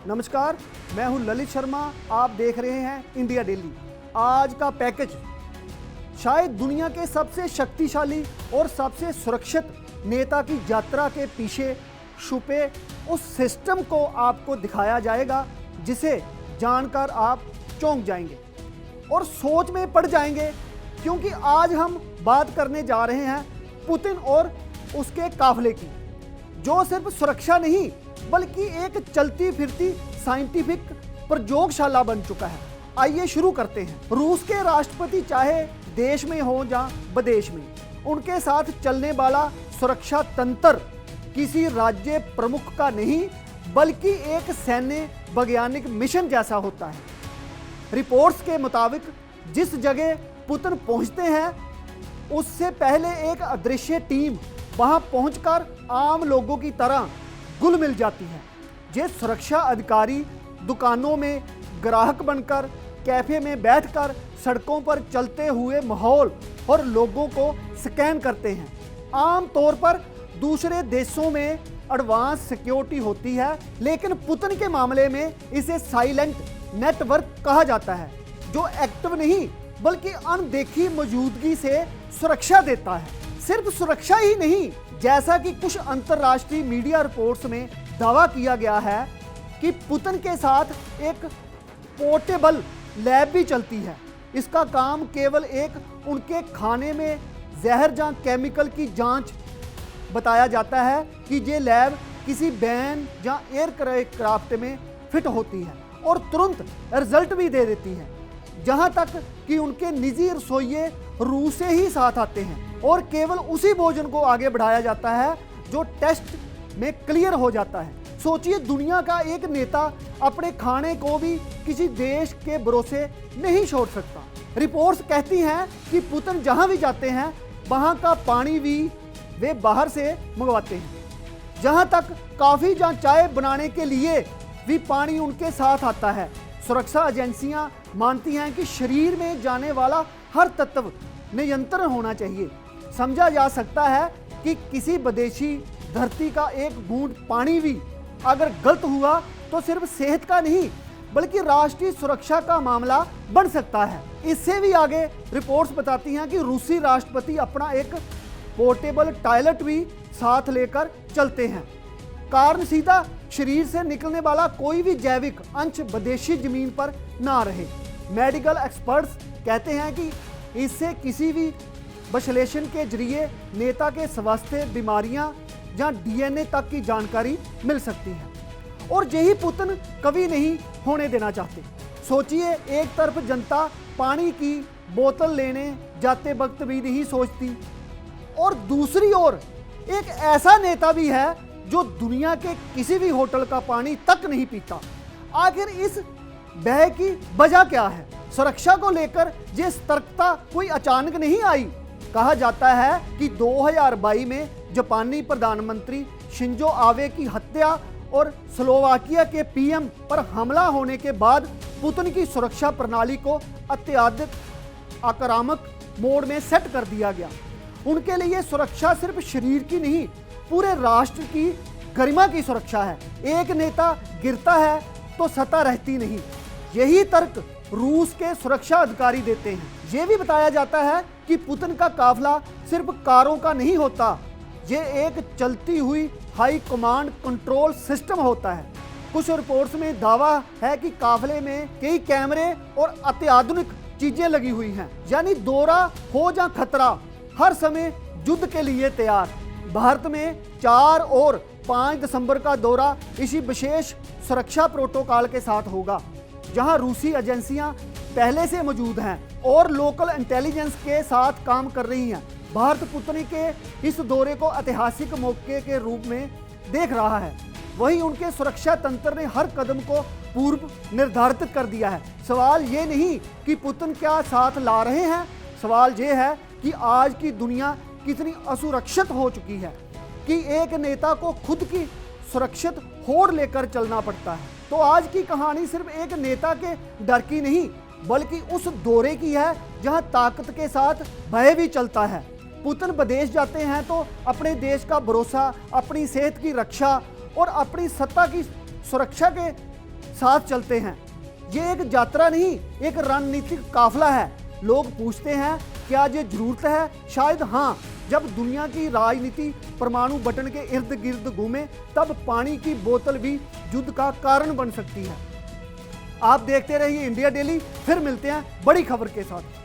नमस्कार, मैं हूं ललित शर्मा। आप देख रहे हैं इंडिया डेली। आज का पैकेज शायद दुनिया के सबसे शक्तिशाली और सबसे सुरक्षित नेता की यात्रा के पीछे छुपे उस सिस्टम को आपको दिखाया जाएगा जिसे जानकर आप चौंक जाएंगे और सोच में पड़ जाएंगे, क्योंकि आज हम बात करने जा रहे हैं पुतिन और उसके काफिले की, जो सिर्फ सुरक्षा नहीं बल्कि एक चलती फिरती साइंटिफिक प्रयोगशाला बन चुका है। आइए शुरू करते हैं। रूस के राष्ट्रपति चाहे देश में हो या विदेश में, उनके साथ चलने वाला सुरक्षा तंत्र किसी राज्य प्रमुख का नहीं बल्कि एक सैन्य वैज्ञानिक मिशन जैसा होता है। रिपोर्ट्स के मुताबिक जिस जगह पुतिन पहुंचते हैं उससे पहले एक अदृश्य टीम वहां पहुंचकर आम लोगों की तरह घुल मिल जाती है। ये सुरक्षा अधिकारी दुकानों में ग्राहक बनकर, कैफे में बैठकर, सड़कों पर चलते हुए माहौल और लोगों को स्कैन करते हैं। आम तौर पर दूसरे देशों में एडवांस सिक्योरिटी होती है, लेकिन पुतिन के मामले में इसे साइलेंट नेटवर्क कहा जाता है, जो एक्टिव नहीं बल्कि अनदेखी मौजूदगी से सुरक्षा देता है। सिर्फ सुरक्षा ही नहीं, जैसा कि कुछ अंतर्राष्ट्रीय मीडिया रिपोर्ट्स में दावा किया गया है कि पुतिन के साथ एक पोर्टेबल लैब भी चलती है। इसका काम केवल एक उनके खाने में जहर या केमिकल की जांच बताया जाता है कि ये लैब किसी वैन या एयरक्राफ्ट में फिट होती है और तुरंत रिजल्ट भी दे देती है। जहां तक कि उनके निजी रसोइये रूस से ही साथ आते हैं और केवल उसी भोजन को आगे बढ़ाया जाता है जो टेस्ट में क्लियर हो जाता है। सोचिए, दुनिया का एक नेता अपने खाने को भी किसी देश के भरोसे नहीं छोड़ सकता। रिपोर्ट्स कहती हैं कि पुतिन जहां भी जाते हैं वहां का पानी भी वे बाहर से मंगवाते हैं। जहां तक कॉफी या चाय बनाने के लिए भी पानी उनके साथ आता है। सुरक्षा एजेंसियां मानती हैं कि शरीर में जाने वाला हर तत्व नियंत्रण होना चाहिए। समझा जा सकता है कि किसी विदेशी धरती का एक बूंद पानी भी अगर गलत हुआ तो सिर्फ सेहत का नहीं बल्कि राष्ट्रीय सुरक्षा का मामला बन सकता है। इससे भी आगे रिपोर्ट्स बताती हैं कि रूसी राष्ट्रपति अपना एक पोर्टेबल टॉयलेट भी साथ लेकर चलते हैं। कारण सीधा शरीर से निकलने वाला कोई भी जैविक अंश विदेशी जमीन पर ना रहे। मेडिकल एक्सपर्ट्स कहते हैं कि इससे किसी भी विश्लेषण के जरिए नेता के स्वास्थ्य, बीमारियां या डीएनए तक की जानकारी मिल सकती है, और यही पुतिन कभी नहीं होने देना चाहते। सोचिए, एक तरफ जनता पानी की बोतल लेने जाते वक्त भी नहीं सोचती और दूसरी ओर एक ऐसा नेता भी है जो दुनिया के किसी भी होटल का पानी तक नहीं पीता। आखिर इस भय की वजह क्या है? सुरक्षा को लेकर ये सतर्कता कोई अचानक नहीं आई। कहा जाता है कि 2022 में जापानी प्रधानमंत्री शिंजो आबे की हत्या और स्लोवाकिया के पीएम पर हमला होने के बाद पुतिन की सुरक्षा प्रणाली को अत्यधिक आक्रामक मोड में सेट कर दिया गया। उनके लिए सुरक्षा सिर्फ शरीर की नहीं, पूरे राष्ट्र की गरिमा की सुरक्षा है। एक नेता गिरता है तो सत्ता रहती नहीं। यही तर्क रूस के सुरक्षा अधिकारी देते हैं। यह भी बताया जाता है कि पुतिन का काफिला सिर्फ कारों का नहीं होता, ये एक चलती हुई हाई कमांड कंट्रोल सिस्टम होता है। कुछ रिपोर्ट्स में दावा है कि काफिले में कई कैमरे और अत्याधुनिक चीजें लगी हुई हैं, यानी दौरा हो या खतरा हर समय युद्ध के लिए तैयार। भारत में 4 और 5 दिसंबर का दौरा इसी विशेष सुरक्षा प्रोटोकॉल के साथ होगा, जहां रूसी एजेंसियां पहले से मौजूद हैं और लोकल इंटेलिजेंस के साथ काम कर रही हैं। भारत पुतिन के इस दौरे को ऐतिहासिक मौके के रूप में देख रहा है। वहीं उनके सुरक्षा तंत्र ने हर कदम को पूर्व निर्धारित कर दिया है। सवाल ये नहीं कि पुतिन क्या साथ ला रहे हैं, सवाल ये है कि आज की दुनिया कितनी असुरक्षित हो चुकी है कि एक नेता को खुद की सुरक्षित होड़ लेकर चलना पड़ता है। तो आज की कहानी सिर्फ एक नेता के डर की नहीं बल्कि उस दौरे की है जहां ताकत के साथ भय भी चलता है। पुतिन विदेश जाते हैं तो अपने देश का भरोसा, अपनी सेहत की रक्षा और अपनी सत्ता की सुरक्षा के साथ चलते हैं। ये एक यात्रा नहीं, एक रणनीतिक काफिला है। लोग पूछते हैं क्या ये जरूरत है? शायद हाँ। जब दुनिया की राजनीति परमाणु बटन के इर्द गिर्द घूमे तब पानी की बोतल भी युद्ध का कारण बन सकती है। आप देखते रहिए इंडिया डेली, फिर मिलते हैं बड़ी खबर के साथ।